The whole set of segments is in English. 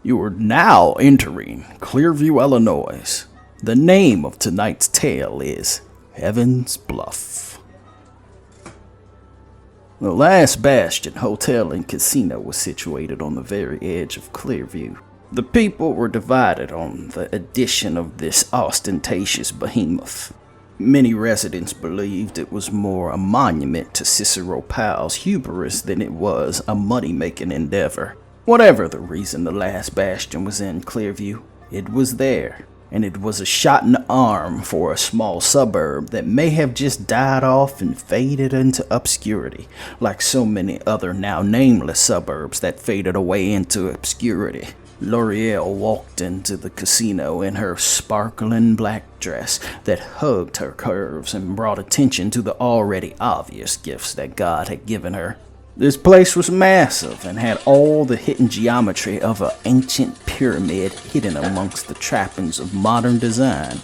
You are now entering Clearview, Illinois. The name of tonight's tale is Heaven's Bluff. The Last Bastion Hotel and Casino was situated on the very edge of Clearview. The people were divided on the addition of this ostentatious behemoth. Many residents believed it was more a monument to Cicero Powell's hubris than it was a money-making endeavor. Whatever the reason the Last Bastion was in Clearview, it was there, and it was a shot in the arm for a small suburb that may have just died off and faded into obscurity, like so many other now nameless suburbs that faded away into obscurity. Loriel walked into the casino in her sparkling black dress that hugged her curves and brought attention to the already obvious gifts that God had given her. This place was massive and had all the hidden geometry of an ancient pyramid hidden amongst the trappings of modern design.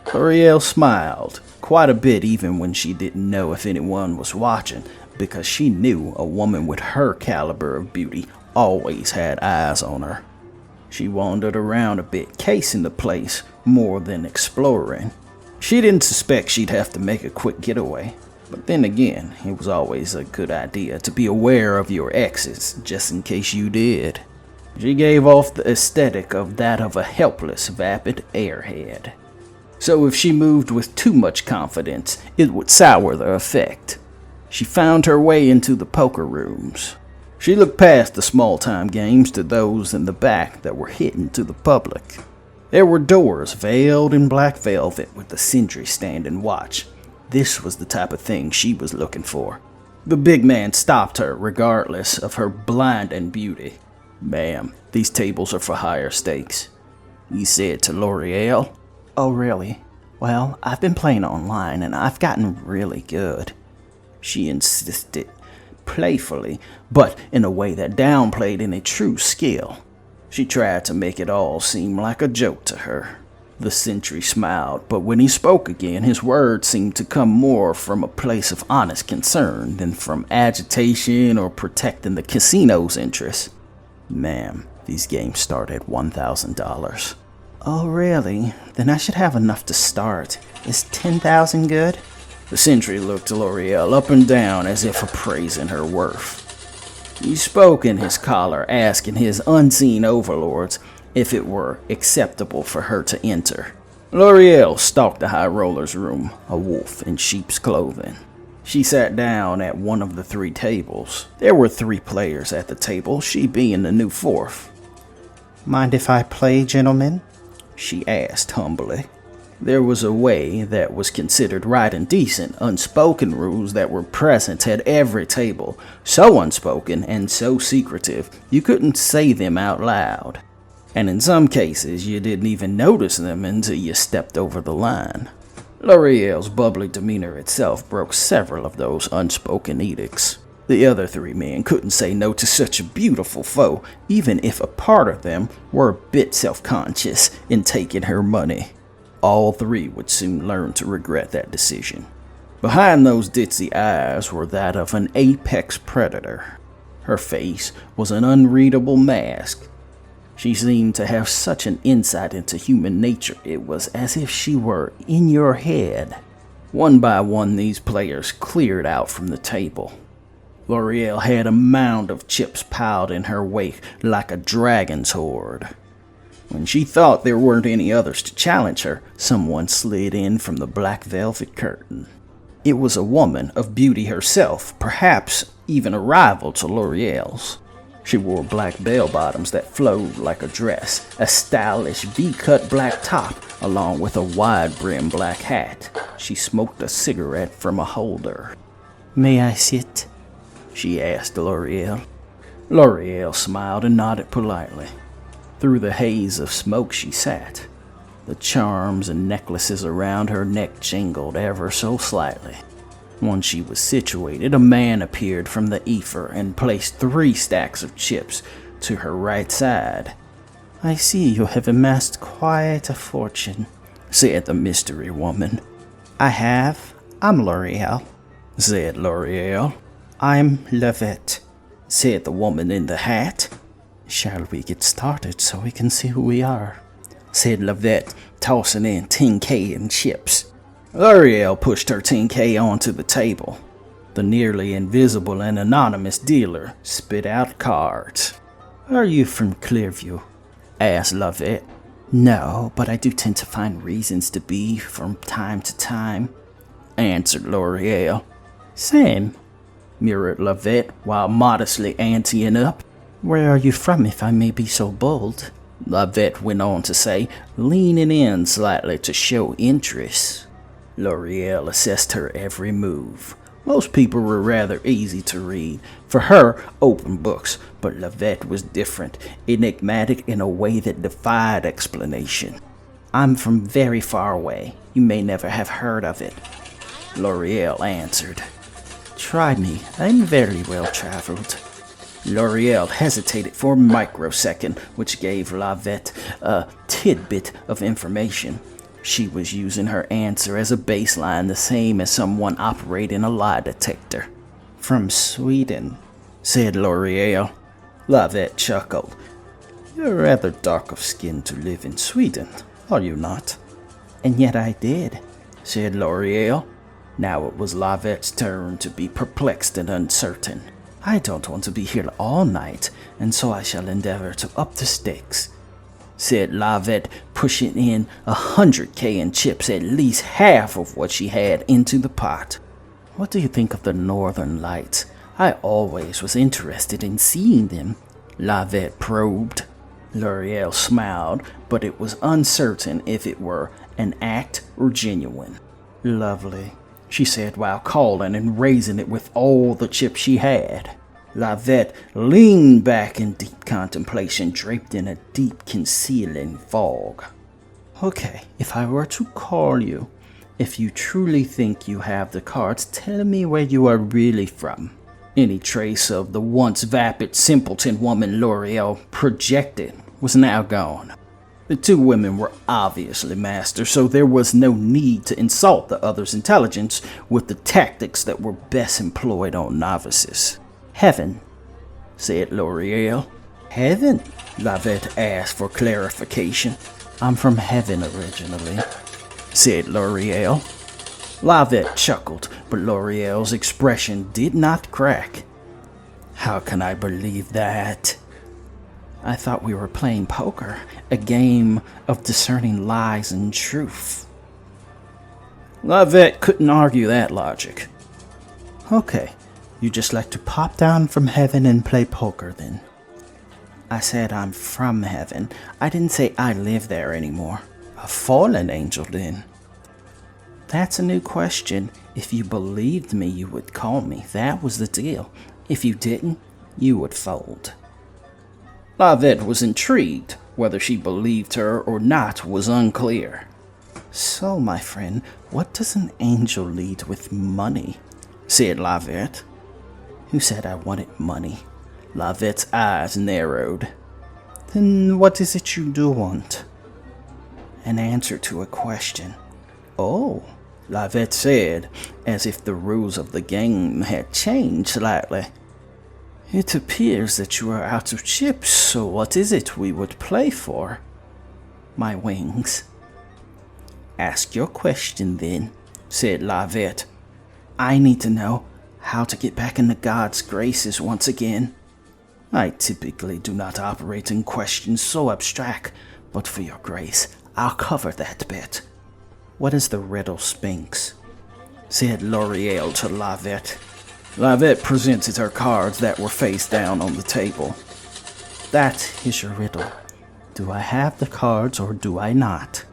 Loriel smiled, quite a bit even when she didn't know if anyone was watching, because she knew a woman with her caliber of beauty always had eyes on her. She wandered around a bit, casing the place more than exploring. She didn't suspect she'd have to make a quick getaway. But then again, it was always a good idea to be aware of your exits, just in case you did. She gave off the aesthetic of that of a helpless, vapid airhead. So if she moved with too much confidence, it would sour the effect. She found her way into the poker rooms. She looked past the small-time games to those in the back that were hidden to the public. There were doors veiled in black velvet with a sentry standing watch. This was the type of thing she was looking for. The big man stopped her regardless of her blinding beauty. "Ma'am, these tables are for higher stakes," he said to Loriel. "Oh, really? Well, I've been playing online and I've gotten really good," she insisted, playfully, but in a way that downplayed any true skill. She tried to make it all seem like a joke to her. The sentry smiled, but when he spoke again, his words seemed to come more from a place of honest concern than from agitation or protecting the casino's interests. "Ma'am, these games start at $1,000. "Oh, really? Then I should have enough to start. Is 10,000 good?" The sentry looked Loriel up and down as if appraising her worth. He spoke in his collar, asking his unseen overlords if it were acceptable for her to enter. Loriel stalked the high roller's room, a wolf in sheep's clothing. She sat down at one of the 3 tables. There were 3 players at the table, she being the new 4th. "Mind if I play, gentlemen?" she asked humbly. There was a way that was considered right and decent, unspoken rules that were present at every table, so unspoken and so secretive you couldn't say them out loud. And in some cases you didn't even notice them until you stepped over the line. Loriel's bubbly demeanor itself broke several of those unspoken edicts. The other 3 men couldn't say no to such a beautiful foe, even if a part of them were a bit self-conscious in taking her money. All 3 would soon learn to regret that decision. Behind those ditzy eyes were that of an apex predator. Her face was an unreadable mask. She seemed to have such an insight into human nature, it was as if she were in your head. One by one, these players cleared out from the table. Loriel had a mound of chips piled in her wake like a dragon's horde. When she thought there weren't any others to challenge her, someone slid in from the black velvet curtain. It was a woman of beauty herself, perhaps even a rival to Loriel's. She wore black bell-bottoms that flowed like a dress, a stylish V-cut black top, along with a wide-brimmed black hat. She smoked a cigarette from a holder. "May I sit?" she asked Loriel. Loriel smiled and nodded politely. Through the haze of smoke she sat. The charms and necklaces around her neck jingled ever so slightly. Once she was situated, a man appeared from the ether and placed 3 stacks of chips to her right side. "I see you have amassed quite a fortune," said the mystery woman. "I have. I'm Loriel," said Loriel. "I'm Lovette," said the woman in the hat. Shall we get started so we can see who we are? Said Lavette, tossing in 10K in chips. Loriel pushed her 10K onto the table. The nearly invisible and anonymous dealer spit out cards. Are you from Clearview? Asked Lavette. No, but I do tend to find reasons to be from time to time, answered Loriel. Same, mirrored Lavette while modestly anteing up. Where are you from, if I may be so bold? Lavette went on to say, leaning in slightly to show interest. Loriel assessed her every move. Most people were rather easy to read. For her, open books, but Lavette was different, enigmatic in a way that defied explanation. I'm from very far away. You may never have heard of it, Loriel answered. Try me. I'm very well traveled. Loriel hesitated for a microsecond, which gave Lavette a tidbit of information. She was using her answer as a baseline, the same as someone operating a lie detector. From Sweden, said Loriel. Lavette chuckled. You're rather dark of skin to live in Sweden, are you not? And yet I did, said Loriel. Now it was Lavette's turn to be perplexed and uncertain. I don't want to be here all night, and so I shall endeavor to up the stakes, said Lavette, pushing in 100K in chips, at least half of what she had, into the pot. What do you think of the Northern Lights? I always was interested in seeing them, Lavette probed. Loriel smiled, but it was uncertain if it were an act or genuine. Lovely, she said while calling and raising it with all the chips she had. Lavette leaned back in deep contemplation, draped in a deep concealing fog. Okay, if I were to call you, if you truly think you have the cards, tell me where you are really from. Any trace of the once vapid simpleton woman Loriel projected was now gone. The two women were obviously masters, so there was no need to insult the other's intelligence with the tactics that were best employed on novices. Heaven, said Loriel. Heaven? Lavette asked for clarification. I'm from heaven originally, said Loriel. Lavette chuckled, but Loriel's expression did not crack. How can I believe that? I thought we were playing poker, a game of discerning lies and truth. Lavette couldn't argue that logic. Okay, you just like to pop down from heaven and play poker then? I said I'm from heaven. I didn't say I live there anymore. A fallen angel then. That's a new question. If you believed me, you would call me. That was the deal. If you didn't, you would fold. Lavette was intrigued. Whether she believed her or not was unclear. So, my friend, what does an angel lead with money? Said Lavette. Who said I wanted money? Lavette's eyes narrowed. Then what is it you do want? An answer to a question. Oh, Lavette said, as if the rules of the game had changed slightly. It appears that you are out of chips, so what is it we would play for? My wings. Ask your question then, said Lavette. I need to know how to get back into God's graces once again. I typically do not operate in questions so abstract, but for your grace, I'll cover that bit. What is the riddle, Sphinx? Said Loriel to Lavette. Lavette presented her cards that were face down on the table. That is your riddle. Do I have the cards or do I not?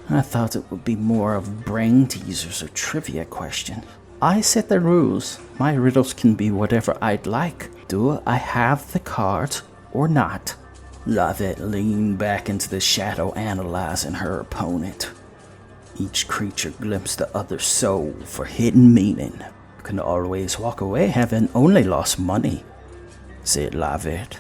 I thought it would be more of brain teasers or trivia question. I set the rules. My riddles can be whatever I'd like. Do I have the cards or not? Lavette leaned back into the shadow, analyzing her opponent. Each creature glimpsed the other's soul for hidden meaning. You can always walk away having only lost money, said Lavette.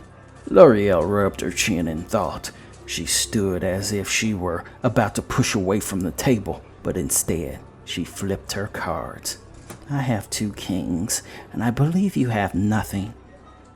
Loriel rubbed her chin in thought. She stood as if she were about to push away from the table, but instead she flipped her cards. I have 2 kings, and I believe you have nothing,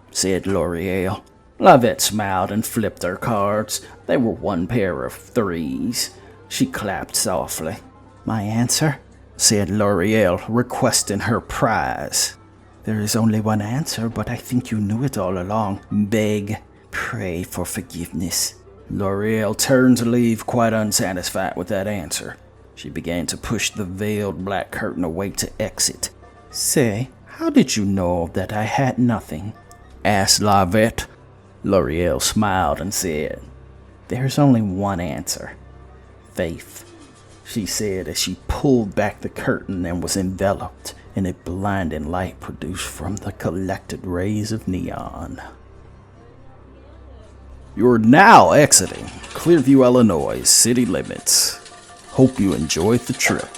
said Loriel. Lavette smiled and flipped her cards. They were one pair of threes. She clapped softly. "My answer?" said Loriel, requesting her prize. "There is only one answer, but I think you knew it all along. Beg, pray for forgiveness." Loriel turned to leave, quite unsatisfied with that answer. She began to push the veiled black curtain away to exit. "Say, how did you know that I had nothing?" asked Lavette. Loriel smiled and said, "There's only one answer. Faith," she said as she pulled back the curtain and was enveloped in a blinding light produced from the collected rays of neon. You're now exiting Clearview, Illinois city limits. Hope you enjoyed the trip.